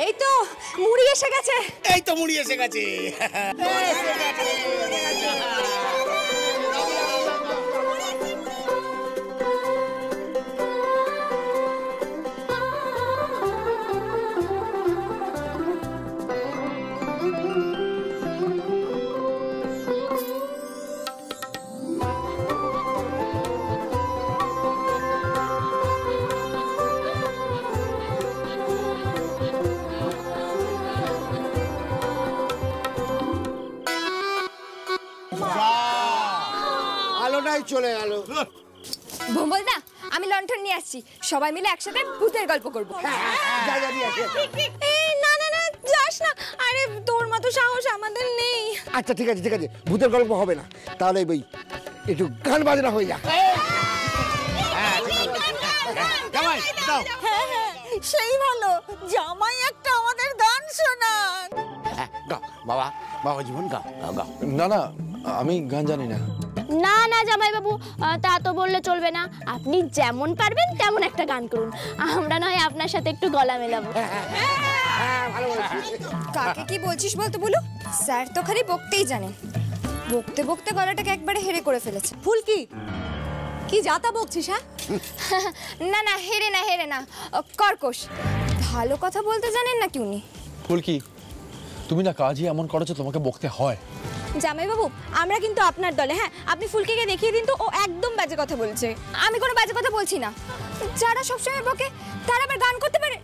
এই তো মুড়ি এসে গেছে। এই তো মুড়ি এসে গেছে। আলোটাই চলে গেল। ভোম্বলদা, আমি লণ্ঠন নিয়ে আসছি, সবাই মিলে একসাথে ভূতের গল্প করবো। না না না, যাস না। আরে তোর মতো সাহস আমাদের নেই। আচ্ছা ঠিক আছে ঠিক আছে, ভূতের গল্প হবে না, তাহলে বই একটু গান বাজনা হয়ে যা। সেই ভালো, জামাই একটা আমাদের গান শোনান। বাবা, বাবা জীবন গাও গাও। না না, আমি গান জানি না। না না জামাই বাবু, তা তো বললে চলবে না। আপনি যেমন পারবেন তেমন একটা গান করুন, আমরা নয় আপনার সাথে একটু গলা মেলাবো। কাকে কি বলছিস বলতো বলু? স্যার তো খালি বকতেই জানে, বকতে বকতে গলাটাকে একবারে হেরে করে ফেলেছে। ফুলকি, কি যাতা বকছিস? হ্যাঁ না না, হেরে না হেরে না, কর্কশ। ভালো কথা বলতে জানেন না কি উনি? ফুলকি, তুমি না কাজই এমন করেছো, তোমাকে বকতে হয়। জামাই বাবু, আমরা কিন্তু আপনার দলে। হ্যাঁ, আপনি ফুলকিকে দেখিয়ে দিন তো, ও একদম বাজে কথা বলছে। আমি কোনো বাজে কথা বলছি না। যারা সবসময় বকে তারা আবার গান করতে পারে?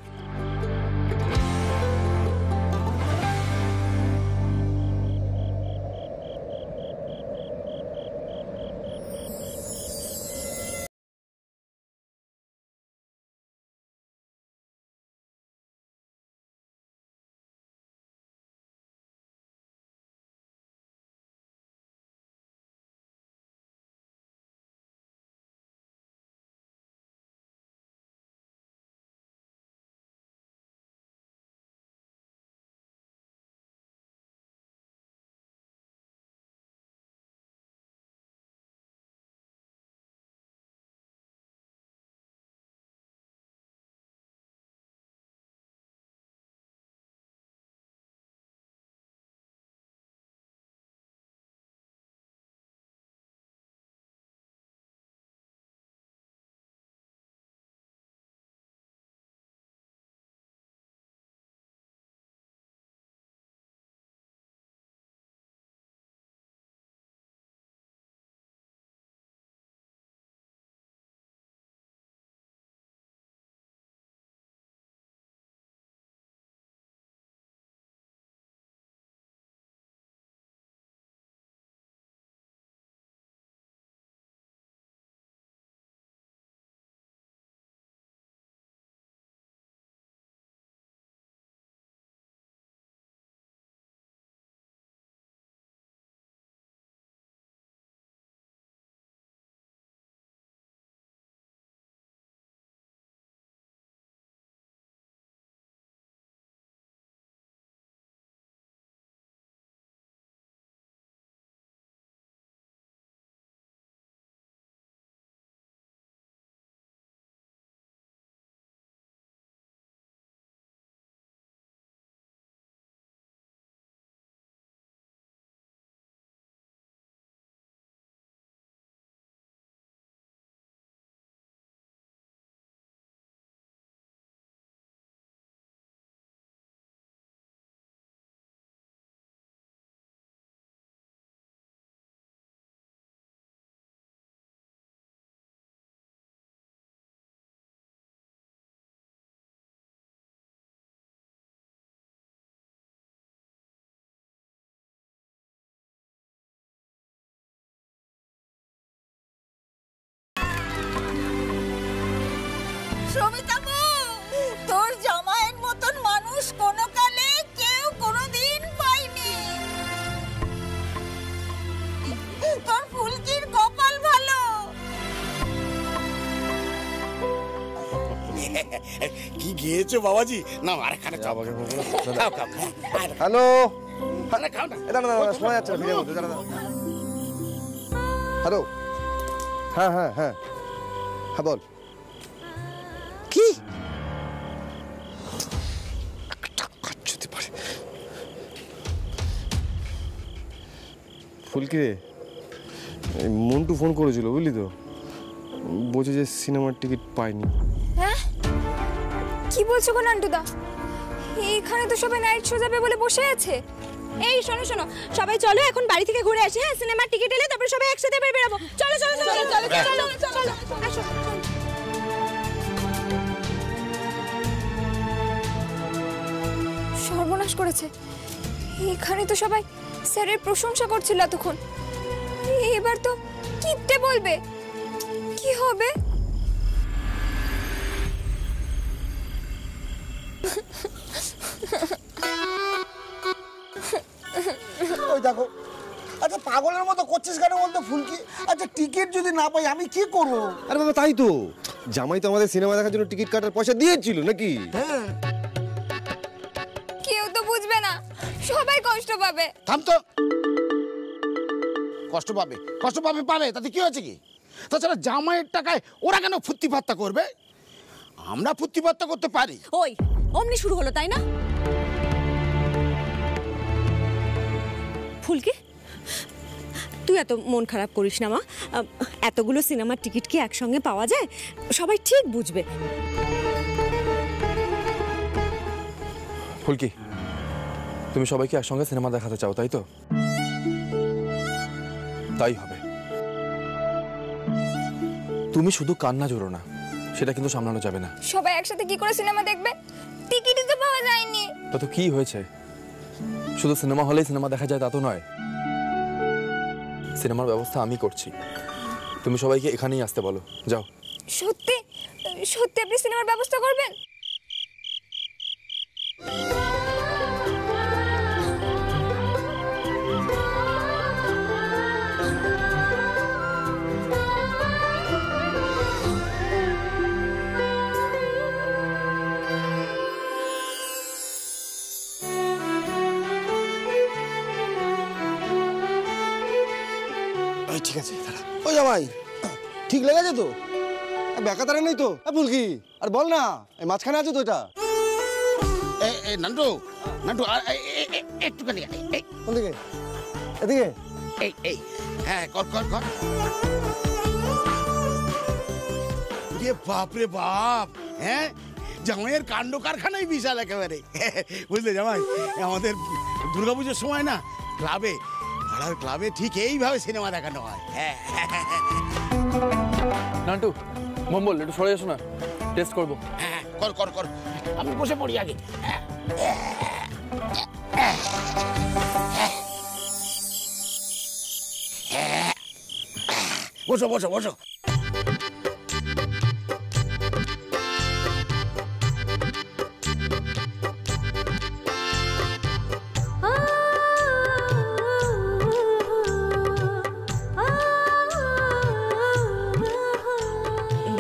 সবিতাবু, তোর জামাইয়ের মতন মানুষ কোনো কালে কেউ কোনোদিন পায়নি। তোর ফুলকির কপাল ভালো। কি গিয়েছো বাবাজি? না আরেকখানে খাও। হ্যালো, খাও না। এটা না শোনা যাচ্ছে না। হ্যালো, হ্যাঁ হ্যাঁ হ্যাঁ হ্যাঁ, বল। কি ফুলকি রে, মন্টু ফোন করেছিল বুঝলি তো, বলছে যে সিনেমার টিকিট পাইনি। হ্যাঁ কি বলছো গো নান্টুদা? এইখানে তো সবাই নাইট শো যাবে বলে বসে আছে। এই শোনো শোনো, সবাই চলো এখন বাড়ি থেকে ঘুরে আসি। হ্যাঁ, সিনেমার টিকিট এলে তারপরে সবাই একসাথে বেরোবো। চলো চলো চলো চলো চলো চলো আসো। সর্বনাশ করেছে। এখানে তো সবাই স্যারের প্রশংসা করছিল এতক্ষণ, এবার তো কিপটে বলবে। কি হবে? ওই দেখো, আচ্ছা পাগলের মতো করছিস কেন বলতো ফুলকি? আচ্ছা টিকিট যদি না পাই আমি কি করবো? আরে বাবা তাই তো, জামাই তো আমাদের সিনেমা দেখার জন্য টিকিট কাটার পয়সা দিয়েছিল নাকি? হ্যাঁ কেউ তো বুঝবে না, সবাই কষ্ট পাবে। থাম তো। কষ্ট পাবে, কষ্ট পাবে পাবে, তাতে কি হয়েছে কি? তাছাড়া জামাইয়ের টাকায় ওরা কেন ফুর্তি ফাত্তা করবে? আমরা ফুর্তি ফাত্তা করতে পারি। ওই অমনি শুরু হলো তাই না? ফুলকি, তুই এত মন খারাপ করিস না মা। এতগুলো সিনেমার টিকিট কি একসঙ্গে পাওয়া যায়? সবাই ঠিক বুঝবে। ফুলকি, তুমি সবাইকে একসঙ্গে সিনেমা দেখাতে চাও তাই তো? তাই হবে। তুমি শুধু কান্না জোরো না, সেটা কিন্তু সামলানো যাবে না। সবাই একসাথে কি করে সিনেমা দেখবে? টিকিটই তো পাওয়া যায়নি। তা তো কি হয়েছে? শুধু সিনেমা হলেই সিনেমা দেখা যায় তা তো নয়। সিনেমার ব্যবস্থা আমি করছি, তুমি সবাইকে এখানেই আসতে বলো। যাও। সত্যি সত্যি আপনি সিনেমার ব্যবস্থা করবেন? ঠিক আছে দাঁড়া। ও জামাই ঠিক লেগেছে তো? বেকা তারা নেই তো ফুলকি? আর বল না, এই মাঝখানে আছে তো এটা। নান্টু নান্টু একটুখানি এই কোন দিকে? এদিকে? এই এই হ্যাঁ, কর কর কর। রে বাপ রে বাপ, হ্যাঁ জামাইয়ের কাণ্ড কারখানাই বিশাল একেবারে। বুঝলে জামাই, আমাদের দুর্গাপুজোর সময় না ক্লাবে, পাড়ার ক্লাবে ঠিক এইভাবে সিনেমা দেখানো হয়। হ্যাঁ নান্টু, মম্বল একটু সরে এসো না, টেস্ট করবো। হ্যাঁ কর কর কর, আমি বসে পড়ি আগে। বসো বসো বসো।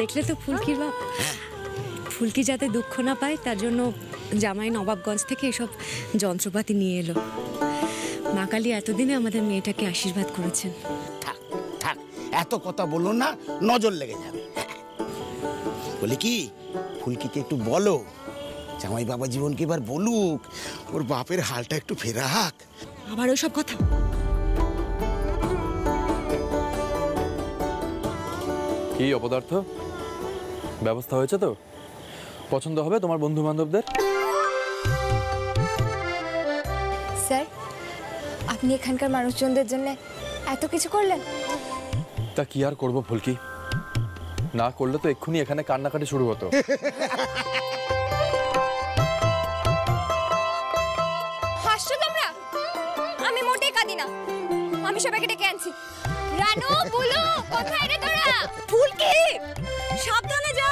দেখলে তো ফুলকির বাপ, ফুলকি যাতে দুঃখ না পায় তার জন্য জামাই নবাবগঞ্জ থেকে এসব যন্ত্রপাতি নিয়ে এলো। মা কালী এতদিনে আমাদের মেয়েটাকে আশীর্বাদ করেছেন। থাক থাক, এত কথা বললো না, নজর লেগে যাবে। বলি কি, ফুলকিকে একটু বলো জামাই বাবা জীবনকে এবার বলুক, ওর বাপের হালটা একটু ফেরাক। আবার ওসব কথা? কি অপদার্থ, ব্যবস্থা হয়েছে তো? পছন্দ হবে তোমার বন্ধু বান্ধবদের? স্যার, আপনি এখানকার মানুষজনদের জন্য এত কিছু করলেন। তা কি আর করবো ফুলকি, না করলে তো এক্ষুনি এখানে কান্নাকাটি শুরু হতো। হাসছো তোমরা? আমি মোটেই কাঁদি না, আমি সবাইকে ডেকে আনছি। রানু, বুলু, কোথায় রে তোরা? ফুলকি সাবধানে যা।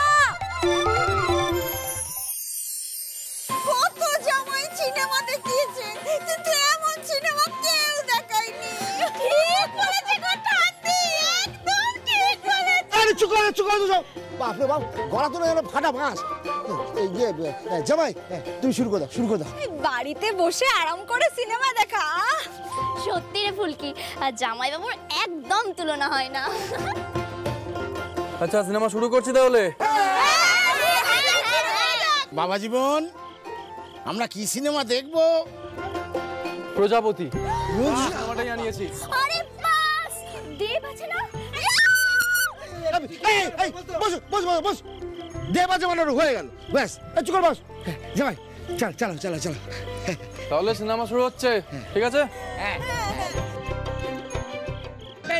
কত জামাই সিনেমা দেখিয়েছে, কিন্তু এমন সিনেমা কেউ দেখায়নি। ঠিক বলেছে গো ঠান্ডি, একদম ঠিক বলেছে। আরে চুপ করে সব। বাপ রে বাপ, গলা তো যেন ফাটা বাঁশ। এই যে জামাই, তুমি শুরু করে দাও, শুরু করে দাও। বাড়িতে বসে আরাম করে সিনেমা দেখা, সত্যি রে ফুলকি, আর জামাইবাবুর একদম তুলনা হয় না। আচ্ছা সিনেমা শুরু করছি তাহলে। বাবা জীবন, আমরা কি সিনেমা দেখবো? প্রজাপতি সিনেমাটাই আনিয়েছি। আরে বস বস বস বস, দে বাজে বানানো হয়ে গেল, ব্যাস চুকর বস। জামাই চল চলো চলো চলো। তাহলে সিনেমা শুরু হচ্ছে, ঠিক আছে?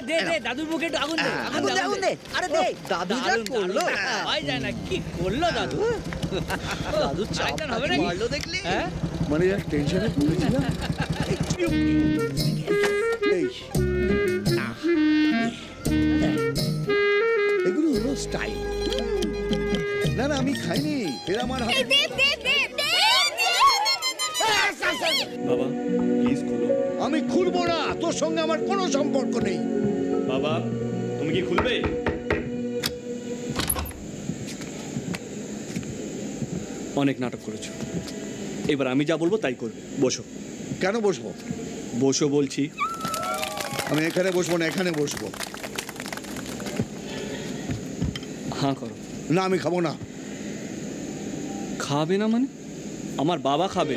দে দে দাদুর মুখে একটু আগুন দে, আগুন দে, আগুন দে। আরে দে, দাদু যা করলো, হয় যায় না, কি করলো দাদু? দাদু চাইতান হবে না, মারলো দেখলি? হ্যাঁ, মানে এক টেনশনে পড়েছিলাম। এগুলো হলো স্টাইল। না না আমি খাইনি, এর আমার হাতে। বাবা প্লিজ খুলো। আমি খুলবো না, তোর সঙ্গে আমার কোনো সম্পর্ক নেই। বাবা তুমি কি খুলবে? অনেক নাটক করেছো, এবার আমি যা বলবো তাই করবে। বসো। কেন বসবো? বসো বলছি। আমি এখানে বসবো না, এখানে বসবো। হ্যাঁ করো। না আমি খাবো না। খাবে না মানে? আমার বাবা খাবে।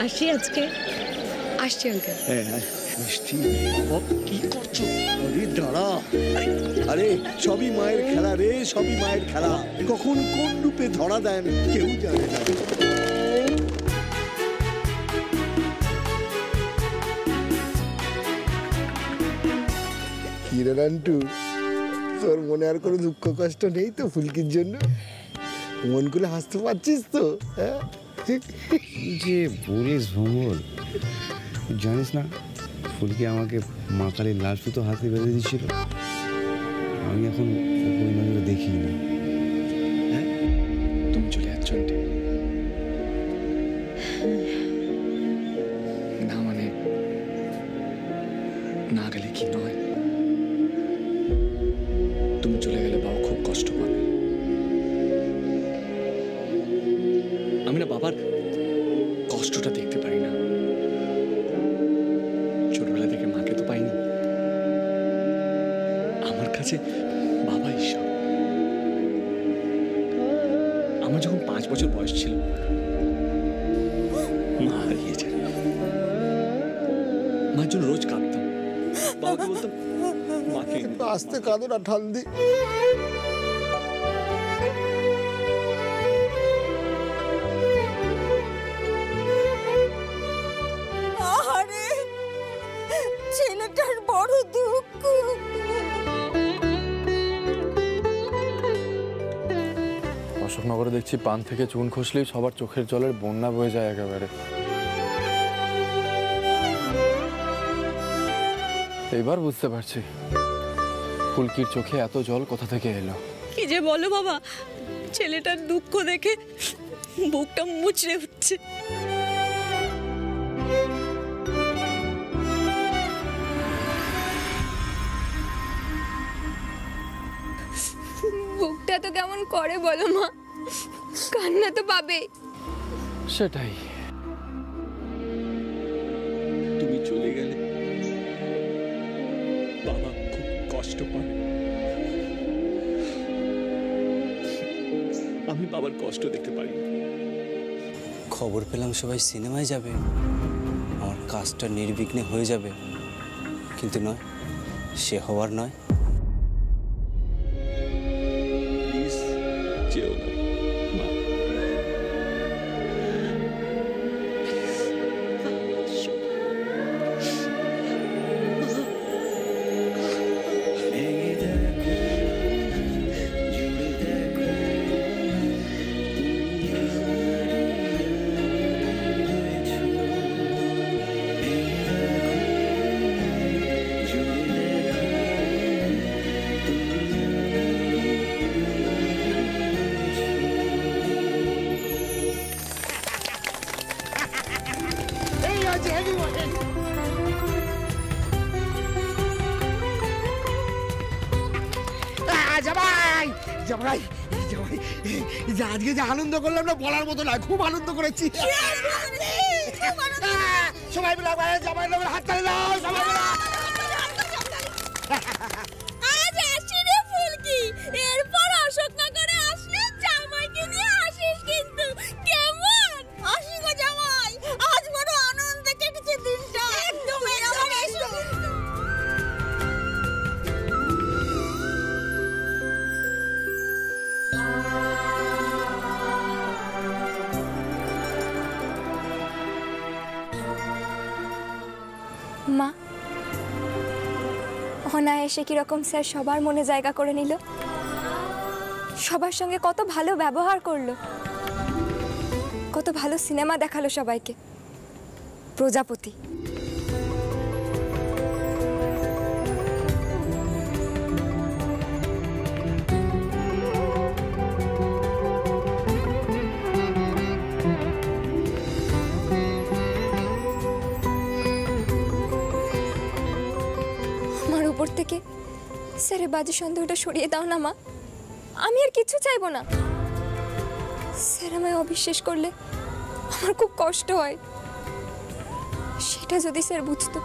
আসি আজকে, আসছি আঙ্কেল। মিষ্টি কি করছো? আরে দাঁড়া, আরে সবই মায়ের খেলা রে, সবই মায়ের খেলা। কখন কোন রূপে ধরা দেন কেউ জানে না। কি রে নান্টু, তোর মনে আর কোনো দুঃখ কষ্ট নেই তো ফুলকির জন্য? মন করে হাসতে পারছিস তো? হ্যাঁ যে বলিস ভঙ্গল, জানিস না ফুলকি আমাকে মা কালীর লাল সুতো হাতে বেঁধে দিচ্ছিল। আমি এখন ওই নজরে দেখিনি। হ্যাঁ তুমি চলে যাচ্ছ না মানে না গেলে কি নয়, তুমি চলে গেলে বাবা খুব কষ্ট পাবে। আমি না বাবার কষ্টটা দেখতে পারি না। ছোটবেলা থেকে মাকে তো পাইনি, আমার কাছে বাবা ঈশ্বর। আমার যখন 5 বছর বয়স ছিল মা হারিয়ে যায়। মার জন্য রোজ কাঁদতাম, বাবাকে বলতাম মাকে। আস্তে কাঁদো না ঠান্দি। আরে ছেলেটার বড় দুঃখ। অশোকনগরে দেখছি পান থেকে চুন খসলেই সবার চোখের জলের বন্যা বয়ে যায় একেবারে। এবার বুঝতে পারছি ফুলকির চোখে এত জল কোথা থেকে এলো। কি যে বলো বাবা, ছেলেটার দুঃখ দেখে বুকটা মুচড়ে উঠছে। বুকটা তো কেমন করে বলো মা, কান্না তো পাবে। সেটাই, তুমি চলে গেলে বাবা খুব কষ্ট পায়। আমি বাবার কষ্ট দেখতে পারি। খবর পেলাম সবাই সিনেমায় যাবে, আমার কাজটা নির্বিঘ্নে হয়ে যাবে, কিন্তু নয়, সে হওয়ার নয়। প্লিজ যেও না মা। জামাই জামাই যে আজকে যে আনন্দ করলাম না বলার মতো না, খুব আনন্দ করেছি। সবাই মিলে জামাই নামের হাত তালি দাও সবাই মিলে। আজ আসি রে ফুলকি, এরপর অশোকনগরে আসলে জামাইকে নিয়ে আসিস কিন্তু, কেমন? আসি গো জামাই, আজ বড় আনন্দে কেটেছে দিনটা। একদম একদম এসো। মা, অনায়াসে কিরকম স্যার সবার মনে জায়গা করে নিল, সবার সঙ্গে কত ভালো ব্যবহার করলো, কত ভালো সিনেমা দেখালো সবাইকে। প্রজাপতি। আমার উপর থেকে স্যারের বাজে সন্দেহটা সরিয়ে দাও না মা, আমি আর কিছু চাইবো না। স্যার আমায় অবিশ্বাস করলে আমার খুব কষ্ট হয়, সেটা যদি স্যার বুঝতো।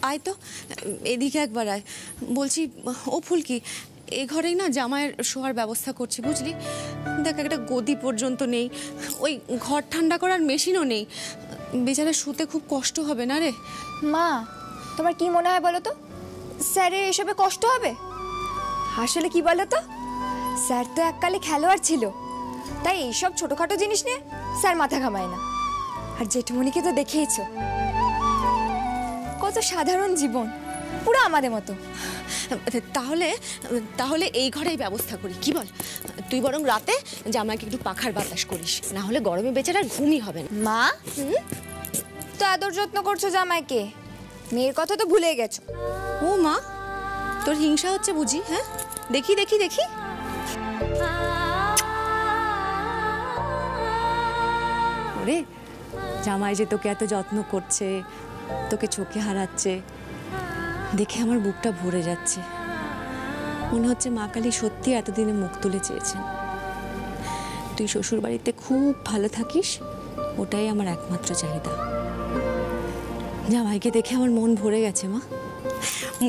আয় তো এদিকে একবার আয়। বলছি ও ফুলকি, এ ঘরেই না জামাইয়ের শোয়ার ব্যবস্থা করছি বুঝলি। দেখ একটা গদি পর্যন্ত নেই, ওই ঘর ঠান্ডা করার মেশিনও নেই, বেচারা শুতে খুব কষ্ট হবে না রে। মা, তোমার কি মনে হয় বলো তো, স্যারের এসবে কষ্ট হবে? আসলে কি বলো তো, স্যার তো এককালে খেলোয়াড় ছিল, তাই এইসব ছোটখাটো জিনিস নিয়ে স্যার মাথা ঘামায় না। আর জেঠুমনিকে তো দেখেইছো, কত সাধারণ জীবন, পুরো আমাদের মতো। তাহলে তাহলে এই ঘরেই ব্যবস্থা করি, কি বল? তুই বরং রাতে জামাইকে একটু পাখার বাতাস করিস, না হলে গরমে বেচারার ঘুমই হবে না। মা, তো আদর যত্ন করছো জামাইকে, মেয়ের কথা তো ভুলে গেছো। ও মা, তোর হিংসা হচ্ছে বুঝি? হ্যাঁ, দেখি দেখি দেখি। ওরে, জামাই যে তোকে এত যত্ন করছে, তোকে চোখে হারাচ্ছে, দেখে আমার বুকটা ভরে যাচ্ছে। মনে হচ্ছে মা কালী সত্যি এতদিনে মুখ তুলে চেয়েছেন। তুই শ্বশুর বাড়িতে খুব ভালো থাকিস, ওটাই আমার একমাত্র চাহিদা। জামাইকে দেখে আমার মন ভরে গেছে মা,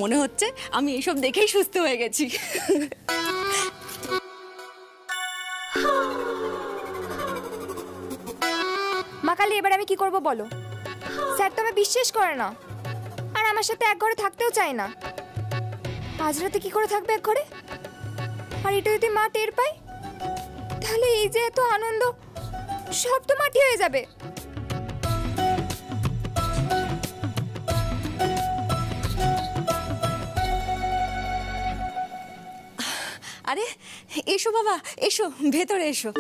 মনে হচ্ছে আমি এইসব দেখেই সুস্থ হয়ে গেছি। মা কালী, এবার আমি কি করব বলো? স্যার তো আমায় বিশ্বাস করে না, আর আমার সাথে এক ঘরে থাকতেও চায় না। আজ রাতে কি করে থাকবে এক ঘরে? আর এটা যদি মা টের পায়, তাহলে এই যে এত আনন্দ সব তো মাটি হয়ে যাবে। আরে এসো বাবা, এসো ভেতরে এসো।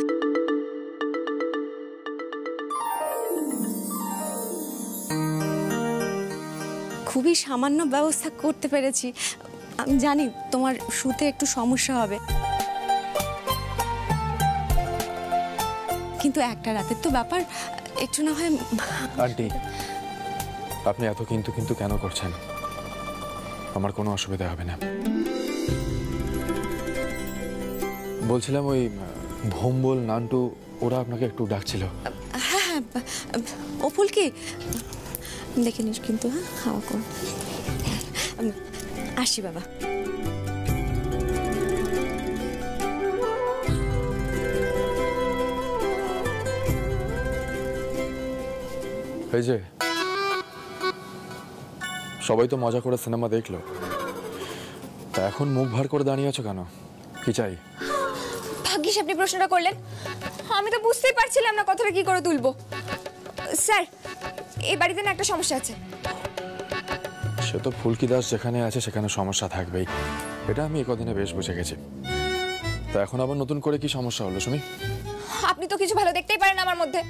খুবই সামান্য ব্যবস্থা করতে পেরেছি। আমি জানি তোমার শুতে একটু সমস্যা হবে, কিন্তু একটা রাতের তো ব্যাপার, একটু না হয়। আন্টি, আপনি এত কিন্তু কিন্তু কেন করছেন? আমার কোনো অসুবিধা হবে না। বলছিলাম ওই ভোম্বল নান্টু ওরা আপনাকে একটু ডাকছিল। হ্যাঁ হ্যাঁ, ও ফুলকি দেখে নিস কিন্তু। হ্যাঁ, হাওয়া কর। আসি বাবা। এই যে সবাই তো মজা করে সিনেমা দেখলো, তা এখন মুখ ভার করে দাঁড়িয়ে আছো কেন? কি চাই? ভাগ্যিস আপনি প্রশ্নটা করলেন, আমি তো বুঝতেই পারছিলাম না কথাটা কি করে তুলবো। স্যার, এই বাড়িতে না একটা সমস্যা আছে। সে তো ফুলকি দাস যেখানে আছে সেখানে সমস্যা থাকবেই, এটা আমি একদিনে বেশ বুঝে গেছি। তা এখন আবার নতুন করে কি সমস্যা হলো শুনি? আপনি তো কিছু ভালো দেখতেই পারেন আমার মধ্যে।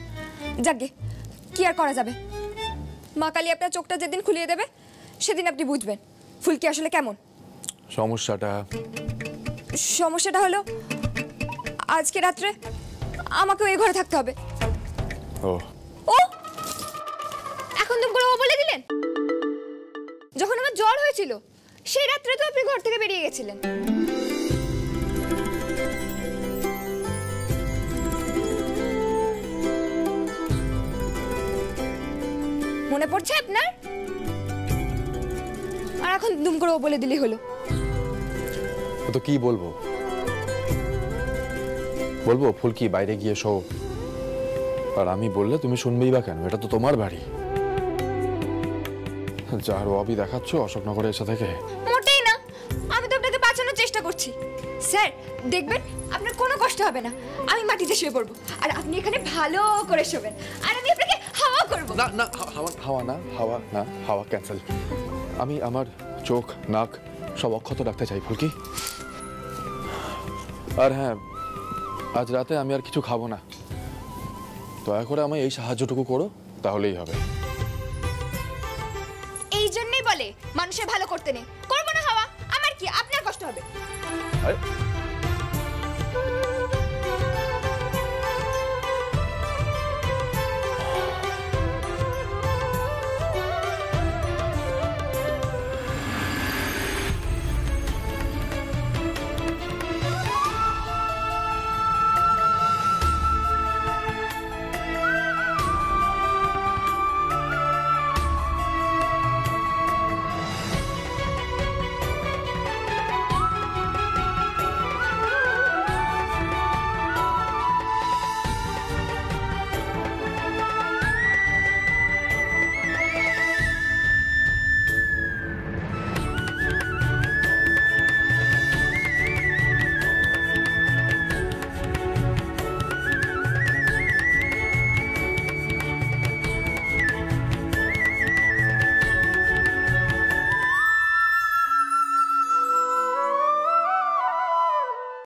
যাকগে, কি আর করা যাবে। মা কালী আপনার চোখটা যেদিন খুলিয়ে দেবে সেদিন আপনি বুঝবেন ফুলকি আসলে কেমন। সমস্যাটা হলো আজকে রাত্রে আমাকেও এই ঘরে থাকতে হবে। ও ও এখন তুমি করে ও বলে দিলেন? যখন আমার জ্বর হয়েছিল সেই রাত্রে তো আপনি ঘর থেকে বেরিয়ে গেছিলেন। মনে পড়ছে আপনার? আর এখন দুম করে ও বলে দিলেই হলো। তো কি বলবো? বলবো ফুলকি বাইরে গিয়ে শো, আর আমি বললে তুমি শুনবেই বা কেন? এটা তো তোমার বাড়ি। যার অবি দেখাচ্ছ অশোকনগরে এসে থেকে। মোটেই না, আমি তো আপনাকে বাঁচানোর চেষ্টা করছি। স্যার দেখবেন আপনার কোনো কষ্ট হবে না। আমি মাটিতে শুয়ে পড়বো আর আপনি এখানে ভালো করে শোবেন, আর আমি আপনাকে হাওয়া করব। না না, হাওয়া না, হাওয়া না, হাওয়া ক্যান্সেল। আমি আমার চোখ নাক সব অক্ষত রাখতে চাই ফুলকি। আর হ্যাঁ, আজ রাতে আমি আর কিছু খাবো না। দয়া করে আমায় এই সাহায্যটুকু করো, তাহলেই হবে। এই জন্যই বলে মানুষের ভালো করতে নেই। করবো না হাওয়া, আমার কি? আপনার কষ্ট হবে। আরে